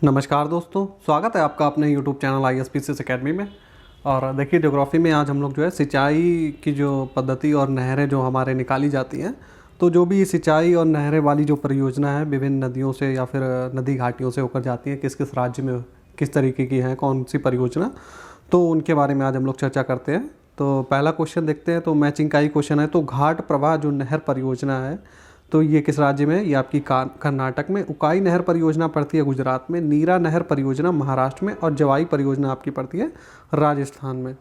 नमस्कार दोस्तों, स्वागत है आपका अपने यूट्यूब चैनल ISPCS अकेडमी में। और देखिए, ज्योग्राफी में आज हम लोग जो है सिंचाई की जो पद्धति और नहरें जो हमारे निकाली जाती हैं, तो जो भी सिंचाई और नहरें वाली जो परियोजना है विभिन्न नदियों से या फिर नदी घाटियों से होकर जाती हैं, किस किस राज्य में किस तरीके की हैं, कौन सी परियोजना, तो उनके बारे में आज हम लोग चर्चा करते हैं। तो पहला क्वेश्चन देखते हैं। तो मैचिंग का ही क्वेश्चन है। तो घाट प्रवाह जो नहर परियोजना है, तो ये किस राज्य में है? ये आपकी कर्नाटक में। उकाई नहर परियोजना पड़ती है गुजरात में। नीरा नहर परियोजना महाराष्ट्र में। और जवाई परियोजना आपकी पड़ती है राजस्थान में।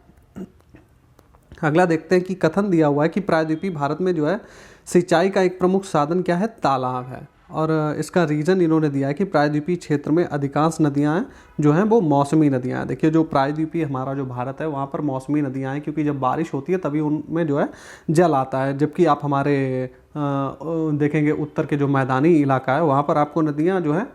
अगला देखते हैं कि कथन दिया हुआ है कि प्रायद्वीपीय भारत में जो है सिंचाई का एक प्रमुख साधन क्या है? तालाब है। और इसका रीज़न इन्होंने दिया है कि प्रायद्वीपीय क्षेत्र में अधिकांश नदियाँ जो हैं वो मौसमी नदियाँ हैं। देखिए, जो प्रायद्वीपीय हमारा जो भारत है वहाँ पर मौसमी नदियाँ हैं, क्योंकि जब बारिश होती है तभी उनमें जो है जल आता है। जबकि आप हमारे देखेंगे उत्तर के जो मैदानी इलाका है वहाँ पर आपको नदियाँ जो है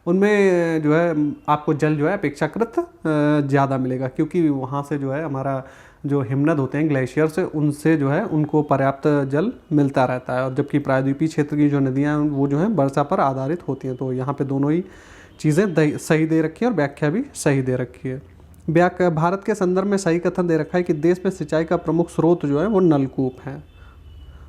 उनमें जो है आपको जल जो है अपेक्षाकृत ज़्यादा मिलेगा, क्योंकि वहाँ से जो है हमारा जो हिमनद होते हैं ग्लेशियर से, उनसे जो है उनको पर्याप्त जल मिलता रहता है। और जबकि प्रायद्वीपीय क्षेत्र की जो नदियाँ हैं वो जो है वर्षा पर आधारित होती हैं। तो यहाँ पे दोनों ही चीज़ें सही दे रखी है और व्याख्या भी सही दे रखी है। भारत के संदर्भ में सही कथन दे रखा है कि देश में सिंचाई का प्रमुख स्रोत जो है वो नलकूप है।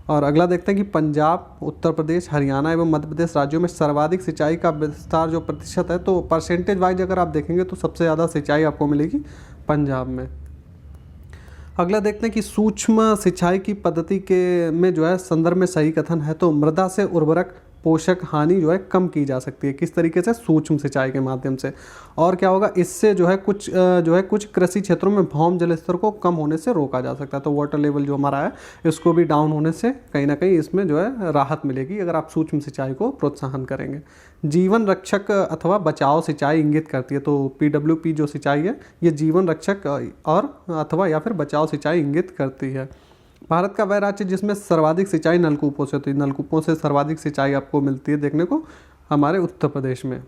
और अगला देखते हैं कि पंजाब, उत्तर प्रदेश, हरियाणा एवं मध्य प्रदेश राज्यों में सर्वाधिक सिंचाई का विस्तार जो प्रतिशत है, तो परसेंटेज वाइज अगर आप देखेंगे तो सबसे ज़्यादा सिंचाई आपको मिलेगी पंजाब में। अगला देखते हैं कि सूक्ष्म सिंचाई की पद्धति के में जो है संदर्भ में सही कथन है। तो मृदा से उर्वरक पोषक हानि जो है कम की जा सकती है। किस तरीके से? सूक्ष्म सिंचाई के माध्यम से। और क्या होगा, इससे जो है कुछ कृषि क्षेत्रों में भौम जल स्तर को कम होने से रोका जा सकता है। तो वाटर लेवल जो हमारा है इसको भी डाउन होने से कहीं ना कहीं इसमें जो है राहत मिलेगी अगर आप सूक्ष्म सिंचाई को प्रोत्साहन करेंगे। जीवन रक्षक अथवा बचाव सिंचाई इंगित करती है। तो PWP जो सिंचाई है ये जीवन रक्षक और अथवा या फिर बचाव सिंचाई इंगित करती है। भारत का वह राज्य जिसमें सर्वाधिक सिंचाई नलकूपों से, तो नलकूपों से सर्वाधिक सिंचाई आपको मिलती है देखने को हमारे उत्तर प्रदेश में।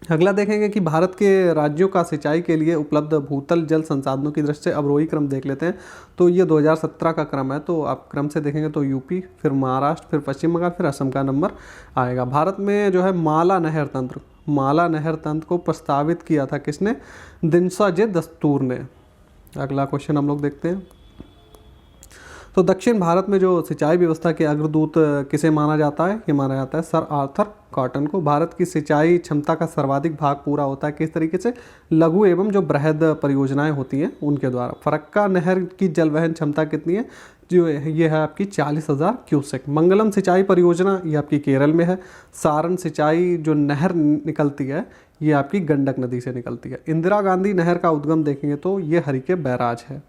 अगला देखेंगे कि भारत के राज्यों का सिंचाई के लिए उपलब्ध भूतल जल संसाधनों की दृष्टि से अवरोही क्रम देख लेते हैं। तो ये 2017 का क्रम है। तो आप क्रम से देखेंगे तो यूपी, फिर महाराष्ट्र, फिर पश्चिम बंगाल, फिर असम का नंबर आएगा। भारत में जो है माला नहर तंत्र को प्रस्तावित किया था किसने? दिनसा जे दस्तूर ने। अगला क्वेश्चन हम लोग देखते हैं। तो दक्षिण भारत में जो सिंचाई व्यवस्था के अग्रदूत किसे माना जाता है? ये माना जाता है सर आर्थर कॉटन को। भारत की सिंचाई क्षमता का सर्वाधिक भाग पूरा होता है किस तरीके से? लघु एवं जो बृहद परियोजनाएं होती हैं उनके द्वारा। फरक्का नहर की जलवहन क्षमता कितनी है? जो ये है आपकी 40,000 क्यूसेक। मंगलम सिंचाई परियोजना ये आपकी केरल में है। सारण सिंचाई जो नहर निकलती है ये आपकी गंडक नदी से निकलती है। इंदिरा गांधी नहर का उद्गम देखेंगे तो ये हरिके बैराज है।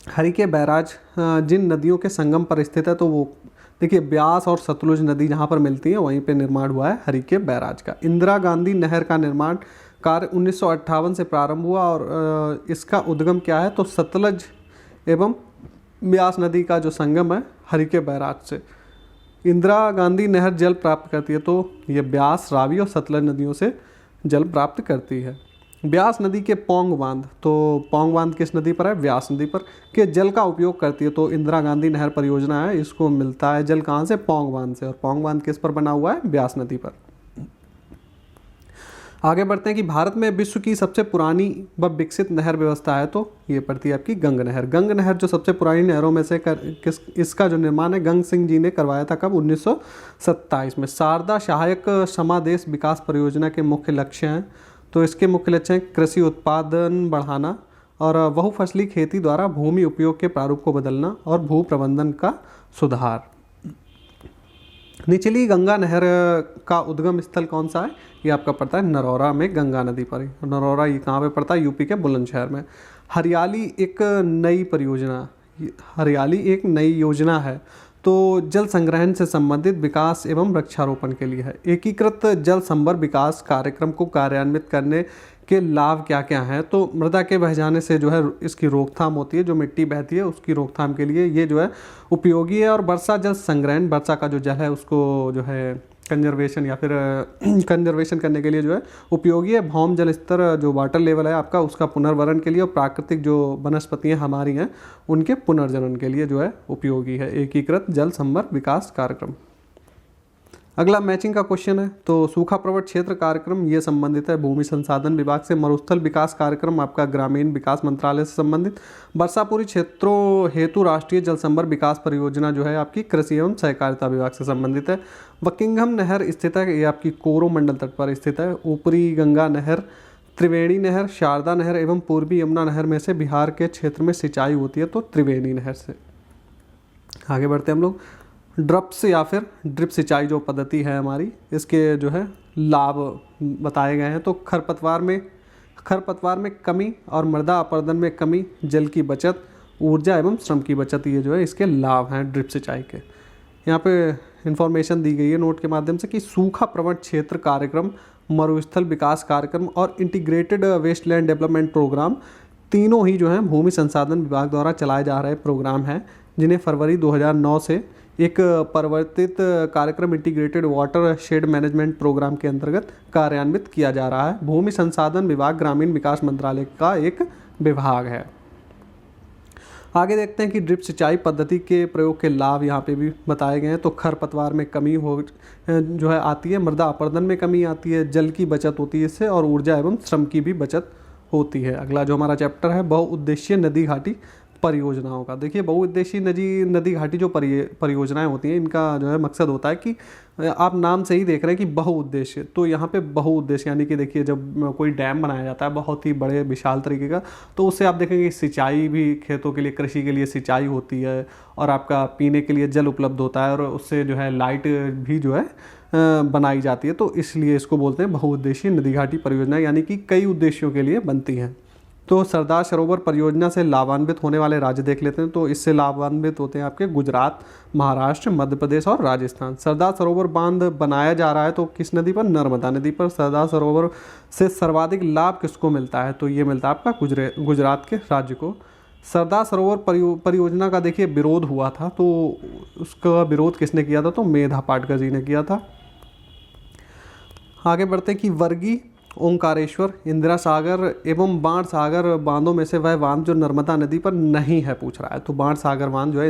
हरिके बैराज जिन नदियों के संगम पर स्थित है, तो वो देखिए ब्यास और सतलुज नदी जहाँ पर मिलती है वहीं पे निर्माण हुआ है हरिके बैराज का। इंदिरा गांधी नहर का निर्माण कार्य 1958 से प्रारंभ हुआ और इसका उद्गम क्या है? तो सतलज एवं ब्यास नदी का जो संगम है हरिके बैराज से इंदिरा गांधी नहर जल प्राप्त करती है। तो ये ब्यास, रावी और सतलज नदियों से जल प्राप्त करती है। ब्यास नदी के पौंग बांध, तो पौंग बांध किस नदी पर है? व्यास नदी पर के जल का उपयोग करती है। तो इंदिरा गांधी नहर परियोजना है, इसको मिलता है जल कहाँ से? पौंग बांध से। और पौंग बांध किस पर बना हुआ है? ब्यास नदी पर। आगे बढ़ते हैं कि भारत में विश्व की सबसे पुरानी व विकसित नहर व्यवस्था है, तो ये पड़ती है आपकी गंग नहर। गंग नहर जो सबसे पुरानी नहरों में से इसका जो निर्माण है गंग सिंह जी ने करवाया था। कब? 1927 में। शारदा सहायक समादेश विकास परियोजना के मुख्य लक्ष्य हैं, तो इसके मुख्य लक्ष्य हैं कृषि उत्पादन बढ़ाना और बहुफसली खेती द्वारा भूमि उपयोग के प्रारूप को बदलना और भू प्रबंधन का सुधार। निचली गंगा नहर का उद्गम स्थल कौन सा है? ये आपका पड़ता है नरौरा में, गंगा नदी पर ही। नरौरा ये कहाँ पे पड़ता है? यूपी के बुलंदशहर में। हरियाली एक नई योजना है, तो जल संग्रहण से संबंधित विकास एवं वृक्षारोपण के लिए है। एकीकृत जल संभर विकास कार्यक्रम को कार्यान्वित करने के लाभ क्या क्या हैं? तो मृदा के बह जाने से जो है इसकी रोकथाम होती है, जो मिट्टी बहती है उसकी रोकथाम के लिए ये जो है उपयोगी है। और वर्षा जल संग्रहण, वर्षा का जो जल है उसको जो है कंजर्वेशन या फिर कंजर्वेशन करने के लिए जो है उपयोगी है। भौम जल स्तर जो वाटर लेवल है आपका उसका पुनर्वरण के लिए और प्राकृतिक जो वनस्पतियाँ हमारी हैं उनके पुनर्जनन के लिए जो है उपयोगी है एकीकृत जल संभर विकास कार्यक्रम। अगला मैचिंग का क्वेश्चन है, तो सूखा प्रवण क्षेत्र कार्यक्रम ये संबंधित है भूमि संसाधन विभाग से। मरुस्थल विकास कार्यक्रम आपका ग्रामीण विकास मंत्रालय से संबंधित। वर्षापुरी क्षेत्रों हेतु राष्ट्रीय जल संभर विकास परियोजना जो है आपकी कृषि एवं सहकारिता विभाग से संबंधित है। बकिंघम नहर स्थित है, ये आपकी कोरोमंडल तट पर स्थित है। ऊपरी गंगा नहर, त्रिवेणी नहर, शारदा नहर एवं पूर्वी यमुना नहर में से बिहार के क्षेत्र में सिंचाई होती है तो त्रिवेणी नहर से। आगे बढ़ते हैं हम लोग। ड्रप्स या फिर ड्रिप सिंचाई जो पद्धति है हमारी, इसके जो है लाभ बताए गए हैं। तो खरपतवार में कमी और मृदा अपरदन में कमी, जल की बचत, ऊर्जा एवं श्रम की बचत, ये जो है इसके लाभ हैं ड्रिप सिंचाई के। यहाँ पे इंफॉर्मेशन दी गई है नोट के माध्यम से कि सूखा प्रवण क्षेत्र कार्यक्रम, मरुस्थल विकास कार्यक्रम और इंटीग्रेटेड वेस्टलैंड डेवलपमेंट प्रोग्राम तीनों ही जो है भूमि संसाधन विभाग द्वारा चलाए जा रहे प्रोग्राम हैं, जिन्हें फरवरी 2009 से एक परिवर्तित कार्यक्रम integrated watershed management programme के अंतर्गत कार्यान्वित किया जा रहा है। भूमि संसाधन विभाग ग्रामीण विकास मंत्रालय का एक विभाग है। आगे देखते हैं कि ड्रिप सिंचाई पद्धति के प्रयोग के लाभ यहाँ पे भी बताए गए हैं। तो खरपतवार में कमी जो है आती है, मृदा अपरदन में कमी आती है, जल की बचत होती है इससे, और ऊर्जा एवं श्रम की भी बचत होती है। अगला जो हमारा चैप्टर है बहुउद्देशीय नदी घाटी परियोजनाओं का। देखिए बहुउद्देशीय नदी घाटी जो परियोजनाएं होती हैं, इनका जो है मकसद होता है कि आप नाम से ही देख रहे हैं कि बहुउद्देश्य, तो यहाँ पे बहुउद्देश्य यानी कि देखिए जब कोई डैम बनाया जाता है बहुत ही बड़े विशाल तरीके का, तो उससे आप देखेंगे सिंचाई भी खेतों के लिए, कृषि के लिए सिंचाई होती है, और आपका पीने के लिए जल उपलब्ध होता है, और उससे जो है लाइट भी जो है बनाई जाती है। तो इसलिए इसको बोलते हैं बहुउद्देशीय नदी घाटी परियोजना, यानी कि कई उद्देश्यों के लिए बनती हैं। तो सरदार सरोवर परियोजना से लाभान्वित होने वाले राज्य देख लेते हैं। तो इससे लाभान्वित होते हैं आपके गुजरात, महाराष्ट्र, मध्य प्रदेश और राजस्थान। सरदार सरोवर बांध बनाया जा रहा है तो किस नदी पर? नर्मदा नदी पर। सरदार सरोवर से सर्वाधिक लाभ किसको मिलता है? तो ये मिलता है आपका गुजरात के राज्य को। सरदार सरोवर परियोजना का देखिए विरोध हुआ था, तो उसका विरोध किसने किया था? तो मेधा पाटकर जी ने किया था। आगे बढ़ते हैं कि वर्गी, ओंकारेश्वर, इंदिरा सागर एवं बाण सागर बांधों में से वह बांध जो नर्मदा नदी पर नहीं है पूछ रहा है। तो बाण सागर बांध जो है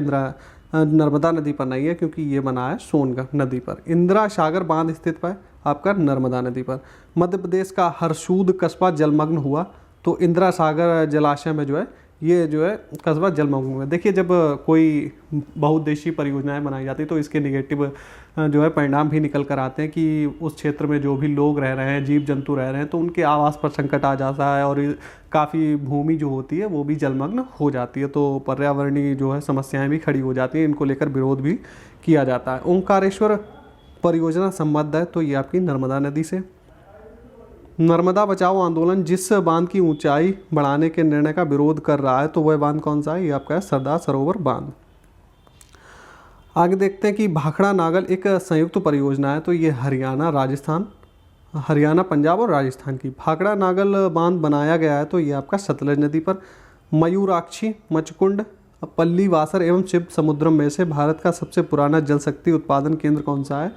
नर्मदा नदी पर नहीं है, क्योंकि ये बना है सोनगढ़ नदी पर। इंदिरा सागर बांध स्थित है आपका नर्मदा नदी पर। मध्य प्रदेश का हरसूद कस्बा जलमग्न हुआ, तो इंदिरा सागर जलाशय में जो है ये जो है कस्बा जलमग्न हुआ। देखिए जब कोई बहुउद्देशीय परियोजनाएं बनाई जाती है तो इसके निगेटिव जो है परिणाम भी निकल कर आते हैं कि उस क्षेत्र में जो भी लोग रह रहे हैं, जीव जंतु रह रहे हैं, तो उनके आवास पर संकट आ जाता है, और काफ़ी भूमि जो होती है वो भी जलमग्न हो जाती है। तो पर्यावरणीय जो है समस्याएं भी खड़ी हो जाती हैं, इनको लेकर विरोध भी किया जाता है। ओंकारेश्वर परियोजना संबद्ध है, तो ये आपकी नर्मदा नदी से। नर्मदा बचाओ आंदोलन जिस बांध की ऊंचाई बढ़ाने के निर्णय का विरोध कर रहा है, तो वह बांध कौन सा है? ये आपका है सरदार सरोवर बांध। आगे देखते हैं कि भाखड़ा नागल एक संयुक्त परियोजना है, तो ये हरियाणा, पंजाब और राजस्थान की। भाखड़ा नागल बांध बनाया गया है, तो ये आपका सतलज नदी पर। मयूराक्षी, मचकुंड, पल्लीवासर एवं शिव समुद्रम में से भारत का सबसे पुराना जल शक्ति उत्पादन केंद्र कौन सा है?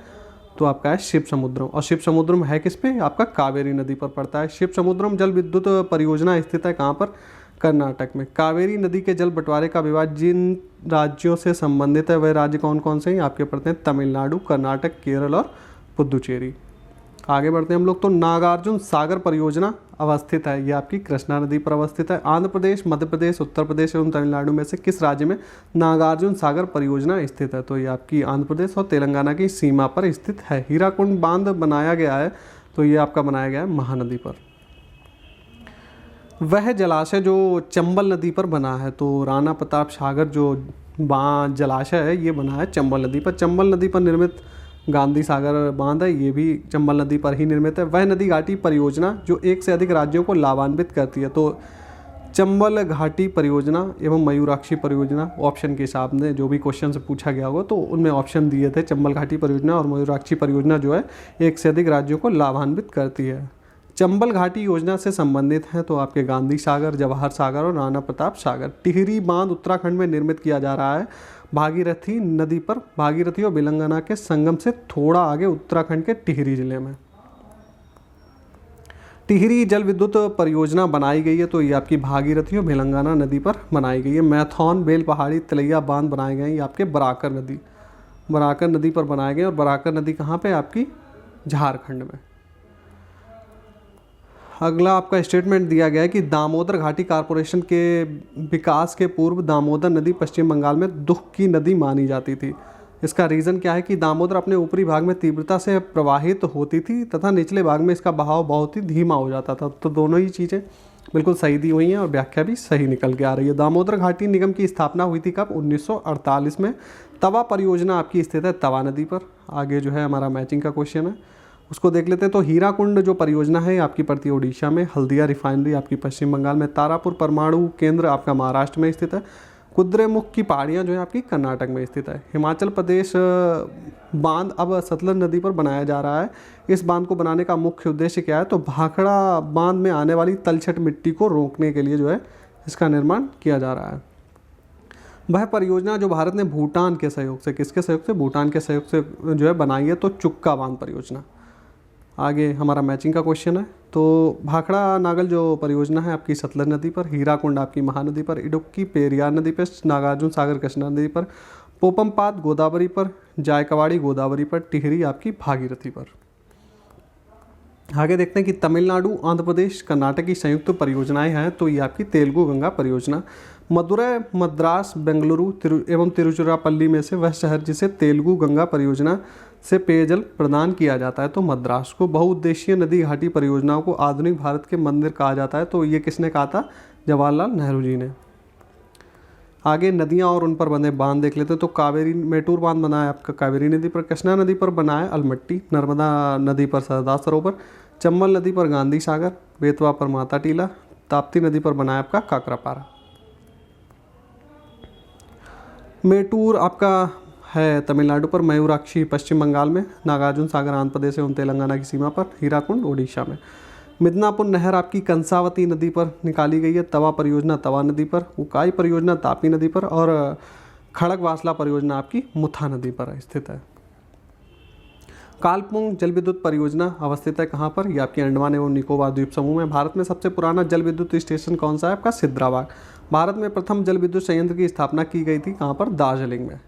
तो आपका है शिव समुद्रम। और शिव समुद्रम है किस पे? आपका कावेरी नदी पर पड़ता है। शिव समुद्रम जल विद्युत परियोजना स्थित है कहाँ पर? कर्नाटक में। कावेरी नदी के जल बंटवारे का विवाद जिन राज्यों से संबंधित है वह राज्य कौन कौन से हैं? आपके पड़ते हैं तमिलनाडु, कर्नाटक, केरल और पुदुचेरी। आगे बढ़ते हैं हम लोग। तो नागार्जुन सागर परियोजना अवस्थित है, ये आपकी कृष्णा नदी पर अवस्थित है। आंध्र प्रदेश, मध्य प्रदेश, उत्तर प्रदेश एवं तमिलनाडु में से किस राज्य में नागार्जुन सागर परियोजना स्थित है? तो ये आपकी आंध्र प्रदेश और तेलंगाना की सीमा पर स्थित है। हीराकुंड बांध बनाया गया है, तो ये आपका बनाया गया है महानदी पर। वह जलाशय जो चंबल नदी पर बना है, तो राणा प्रताप सागर जो जलाशय है ये बना है चंबल नदी पर। चंबल नदी पर निर्मित गांधी सागर बांध है, ये भी चंबल नदी पर ही निर्मित है। वह नदी घाटी परियोजना जो एक से अधिक राज्यों को लाभान्वित करती है, तो चंबल घाटी परियोजना एवं मयूराक्षी परियोजना ऑप्शन के हिसाब से जो भी क्वेश्चन से पूछा गया होगा तो उनमें ऑप्शन दिए थे। चंबल घाटी परियोजना और मयूराक्षी परियोजना जो है एक से अधिक राज्यों को लाभान्वित करती है। चंबल घाटी योजना से संबंधित हैं तो आपके गांधी सागर, जवाहर सागर और राणा प्रताप सागर। टिहरी बांध उत्तराखंड में निर्मित किया जा रहा है भागीरथी नदी पर। भागीरथी और बिलंगना के संगम से थोड़ा आगे उत्तराखंड के टिहरी जिले में टिहरी जल विद्युत परियोजना बनाई गई है, तो ये आपकी भागीरथी और बिलंगना नदी पर बनाई गई है। मैथौन, बेल पहाड़ी, तिलैया बांध बनाए गए हैं, ये आपके बराकर नदी बराकर नदी पर बनाए गए और बराकर नदी कहाँ पे आपकी झारखंड में। अगला आपका स्टेटमेंट दिया गया है कि दामोदर घाटी कॉरपोरेशन के विकास के पूर्व दामोदर नदी पश्चिम बंगाल में दुख की नदी मानी जाती थी। इसका रीज़न क्या है कि दामोदर अपने ऊपरी भाग में तीव्रता से प्रवाहित होती थी तथा निचले भाग में इसका बहाव बहुत ही धीमा हो जाता था। तो दोनों ही चीज़ें बिल्कुल सही दी हुई हैं और व्याख्या भी सही निकल के आ रही है। दामोदर घाटी निगम की स्थापना हुई थी कब? 1948 में। तवा परियोजना आपकी स्थित है तवा नदी पर। आगे जो है हमारा मैचिंग का क्वेश्चन है, उसको देख लेते हैं। तो हीराकुंड जो परियोजना है आपकी पड़ती है उड़ीसा में। हल्दिया रिफाइनरी आपकी पश्चिम बंगाल में। तारापुर परमाणु केंद्र आपका महाराष्ट्र में स्थित है। कुद्रेमुख की पहाड़ियाँ जो है आपकी कर्नाटक में स्थित है। हिमाचल प्रदेश बांध अब सतलज नदी पर बनाया जा रहा है। इस बांध को बनाने का मुख्य उद्देश्य क्या है? तो भाखड़ा बांध में आने वाली तलछट मिट्टी को रोकने के लिए जो है इसका निर्माण किया जा रहा है। वह परियोजना जो भारत ने भूटान के सहयोग से, किसके सहयोग से? भूटान के सहयोग से जो है बनाई है, तो चुक्का बांध परियोजना। आगे हमारा मैचिंग का क्वेश्चन है। तो भाखड़ा नागल जो परियोजना है आपकी सतलज नदी पर। हीराकुंड आपकी महानदी पर। इडुक्की पेरियार नदी पर। नागार्जुन सागर कृष्णा नदी पर। पोपमपाद गोदावरी पर। जायकवाड़ी गोदावरी पर। टिहरी आपकी भागीरथी पर। आगे देखते हैं कि तमिलनाडु, आंध्र प्रदेश, कर्नाटक की संयुक्त परियोजनाएं हैं, तो ये आपकी तेलुगु गंगा परियोजना। मदुरै, मद्रास, बेंगलुरु एवं तिरुचिरापल्ली में से वह शहर जिसे तेलुगु गंगा परियोजना से पेयजल प्रदान किया जाता है, तो मद्रास को। बहुउद्देशीय नदी घाटी परियोजनाओं को आधुनिक भारत के मंदिर कहा जाता है, तो ये किसने कहा था? जवाहरलाल नेहरू जी ने। आगे नदियाँ और उन पर बने बांध देख लेते हैं। तो कावेरी मेटूर बांध बना है आपका कावेरी नदी पर। कृष्णा नदी पर बना है अलमट्टी। नर्मदा नदी पर सरदार सरोवर। चंबल नदी पर गांधी सागर। बेतवा पर माता टीला। ताप्ती नदी पर बना है आपका काकरापारा। मेटूर आपका है तमिलनाडु पर। मयूराक्षी पश्चिम बंगाल में। नागार्जुन सागर आंध्र प्रदेश एवं तेलंगाना की सीमा पर। हीराकुंड उड़ीसा में। मिदनापुर नहर आपकी कंसावती नदी पर निकाली गई है। तवा परियोजना तवा नदी पर। उकाई परियोजना तापी नदी पर। और खड़गवासला परियोजना आपकी मुथा नदी पर स्थित है। कालपुंग जल विद्युत परियोजना अवस्थित है कहाँ पर? ये आपकी अंडमान एवं निकोबार द्वीप समूह में। भारत में सबसे पुराना जल विद्युत स्टेशन कौन सा है? आपका सिद्राबाग। भारत में प्रथम जल विद्युत संयंत्र की स्थापना की गई थी कहाँ पर? दार्जिलिंग में।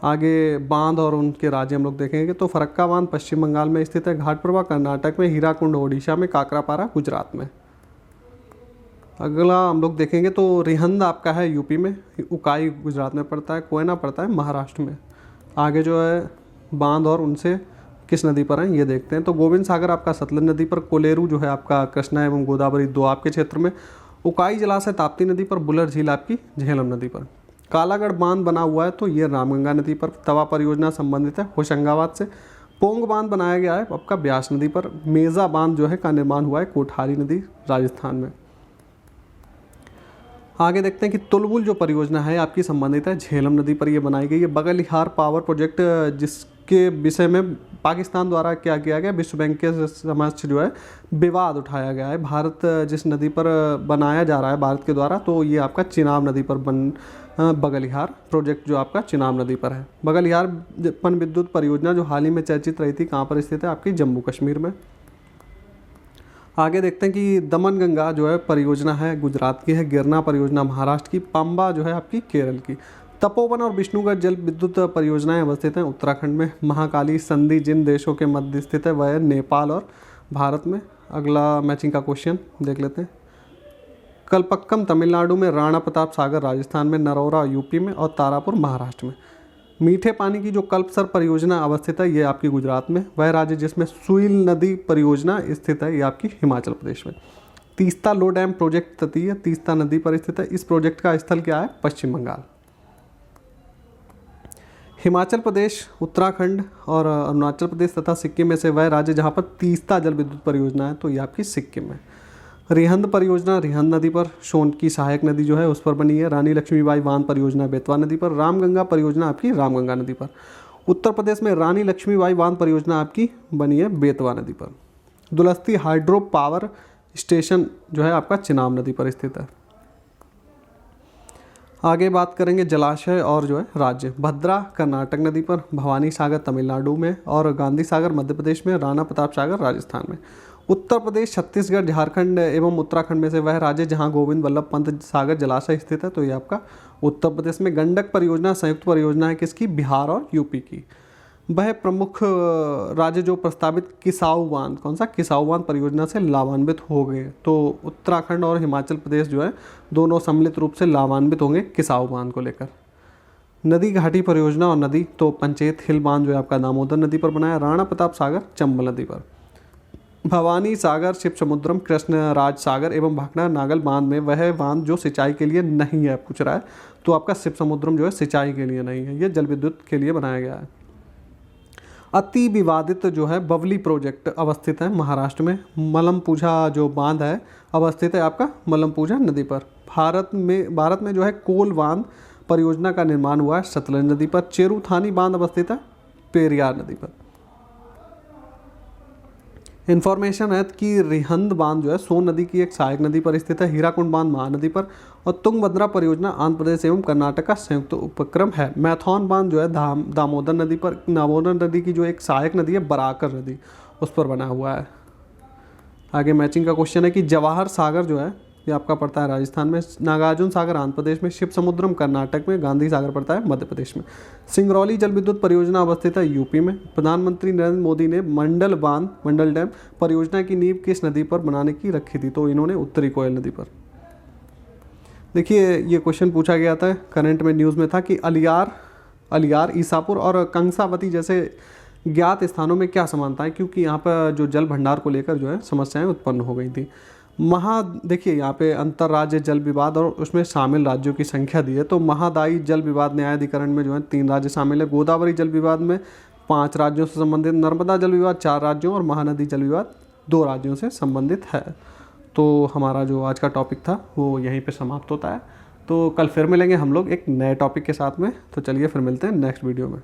आगे बांध और उनके राज्य हम लोग देखेंगे। तो फरक्का बांध पश्चिम बंगाल में स्थित है। घाटप्रभा कर्नाटक में। हीराकुंड ओडिशा में। काकरापारा गुजरात में। अगला हम लोग देखेंगे तो रिहंद आपका है यूपी में। उकाई गुजरात में पड़ता है। कोयना पड़ता है महाराष्ट्र में। आगे जो है बांध और उनसे किस नदी पर हैं ये देखते हैं। तो गोविंद सागर आपका सतलज नदी पर। कोलेरू जो है आपका कृष्णा एवं गोदावरी दोआब के क्षेत्र में। उकाई जलाशय ताप्ती नदी पर। बुलर झील आपकी झेलम नदी पर। कालागढ़ बांध बना हुआ है, तो ये रामगंगा नदी पर। तवा परियोजना संबंधित है होशंगाबाद से। पोंग बांध बनाया गया है आपका ब्यास नदी पर। मेजा बांध जो है का निर्माण हुआ है कोठारी नदी राजस्थान में। आगे देखते हैं कि तुलबुल जो परियोजना है आपकी संबंधित है झेलम नदी पर। ये बनाई गई है। बगलिहार पावर प्रोजेक्ट जिसके विषय में पाकिस्तान द्वारा क्या किया गया? विश्व बैंक के समक्ष जो है विवाद उठाया गया है। भारत जिस नदी पर बनाया जा रहा है भारत के द्वारा, तो ये आपका चिनाब नदी पर बगलिहार प्रोजेक्ट जो आपका चिनाब नदी पर है। बगलिहार पन विद्युत परियोजना जो हाल ही में चर्चित रही थी, कहाँ पर स्थित है? आपकी जम्मू कश्मीर में। आगे देखते हैं कि दमन गंगा जो है परियोजना है गुजरात की है। गिरना परियोजना महाराष्ट्र की। पंबा जो है आपकी केरल की। तपोवन और विष्णुगढ़ जल विद्युत परियोजनाएं अवस्थित हैं उत्तराखंड में। महाकाली संधि जिन देशों के मध्य स्थित है वह है नेपाल और भारत में। अगला मैचिंग का क्वेश्चन देख लेते हैं। कलपक्कम तमिलनाडु में। राणा प्रताप सागर राजस्थान में। नरौरा यूपी में। और तारापुर महाराष्ट्र में। मीठे पानी की जो कल्पसर परियोजना अवस्थित है ये आपकी गुजरात में। वह राज्य जिसमें सुइल नदी परियोजना स्थित है ये आपकी हिमाचल प्रदेश में। तीस्ता लो डैम प्रोजेक्ट तटीय तीस्ता नदी पर स्थित है। इस प्रोजेक्ट का स्थल क्या है? पश्चिम बंगाल। हिमाचल प्रदेश, उत्तराखंड और अरुणाचल प्रदेश तथा सिक्किम में से वह राज्य जहाँ पर तीस्ता जल विद्युत परियोजना है, तो ये आपकी सिक्किम में। रिहंद परियोजना रिहंद नदी पर। सोन की सहायक नदी जो है उस पर बनी है। रानी लक्ष्मीबाई बांध परियोजना बेतवा नदी पर। रामगंगा परियोजना आपकी रामगंगा नदी पर। उत्तर प्रदेश में रानी लक्ष्मीबाई बांध परियोजना आपकी बनी है बेतवा नदी पर। दुलस्ती हाइड्रो पावर स्टेशन जो है आपका चिनाब नदी पर स्थित है। आगे बात करेंगे जलाशय और जो है राज्य। भद्रा कर्नाटक नदी पर। भवानी सागर तमिलनाडु में। और गांधी सागर मध्य प्रदेश में। राणा प्रताप सागर राजस्थान में। उत्तर प्रदेश, छत्तीसगढ़, झारखंड एवं उत्तराखंड में से वह राज्य जहां गोविंद वल्लभ पंत सागर जलाशय स्थित है, तो ये आपका उत्तर प्रदेश में। गंडक परियोजना संयुक्त परियोजना है किसकी? बिहार और यूपी की। वह प्रमुख राज्य जो प्रस्तावित किसाऊ बांध, कौन सा? किसाऊ बांध परियोजना से लाभान्वित हो गए। तो उत्तराखंड और हिमाचल प्रदेश जो है दोनों सम्मिलित रूप से लाभान्वित होंगे किसाऊ बांध को लेकर। नदी घाटी परियोजना और नदी, तो पंचेत हिल बांध जो है आपका दामोदर नदी पर बनाया, राणा प्रताप सागर चंबल नदी पर। भवानी सागर, शिव समुद्रम, कृष्ण राज सागर एवं भाखड़ा नागल बांध में वह बांध जो सिंचाई के लिए नहीं है, पूछ रहा है। तो आपका शिव समुद्रम जो है सिंचाई के लिए नहीं है, ये जल विद्युत के लिए बनाया गया है। अति विवादित जो है बवली प्रोजेक्ट अवस्थित है महाराष्ट्र में। मलमपूझा जो बांध है अवस्थित है आपका मलमपूझा नदी पर। भारत में जो है कोल बांध परियोजना का निर्माण हुआ है सतलज नदी पर। चेरुथानी बांध अवस्थित है पेरियार नदी पर। इन्फॉर्मेशन है कि रिहंद बांध जो है सोन नदी की एक सहायक नदी पर स्थित है। हीराकुंड बांध महानदी पर। और तुंगभद्रा परियोजना आंध्र प्रदेश एवं कर्नाटक का संयुक्त उपक्रम है। मैथॉन बांध जो है दामोदर नदी पर, दामोदर नदी की जो एक सहायक नदी है बराकर नदी, उस पर बना हुआ है। आगे मैचिंग का क्वेश्चन है कि जवाहर सागर जो है ये आपका पड़ता है राजस्थान में, नागार्जुन सागर आंध्र प्रदेश में, शिव समुद्रम कर्नाटक में, गांधी सागर पड़ता है मध्य प्रदेश में। सिंगरौली जल विद्युत परियोजना अवस्थित है यूपी में। प्रधानमंत्री नरेंद्र मोदी ने मंडल बांध, मंडल डैम परियोजना की नींव किस नदी पर बनाने की रखी थी? तो इन्होंने उत्तरी कोयल नदी पर। देखिए ये क्वेश्चन पूछा गया था, करंट में न्यूज़ में था कि अलियार, ईसापुर और कंसावती जैसे ज्ञात स्थानों में क्या समानता है, क्योंकि यहाँ पर जो जल भंडार को लेकर जो है समस्याएं उत्पन्न हो गई थी। देखिए यहाँ पे अंतर्राज्य जल विवाद और उसमें शामिल राज्यों की संख्या दी है। तो महादायी जल विवाद न्यायाधिकरण में जो है 3 राज्य शामिल है। गोदावरी जल विवाद में 5 राज्यों से संबंधित, नर्मदा जल विवाद 4 राज्यों और महानदी जल विवाद 2 राज्यों से संबंधित है। तो हमारा जो आज का टॉपिक था वो यहीं पे समाप्त होता है। तो कल फिर मिलेंगे हम लोग एक नए टॉपिक के साथ में। तो चलिए फिर मिलते हैं नेक्स्ट वीडियो में।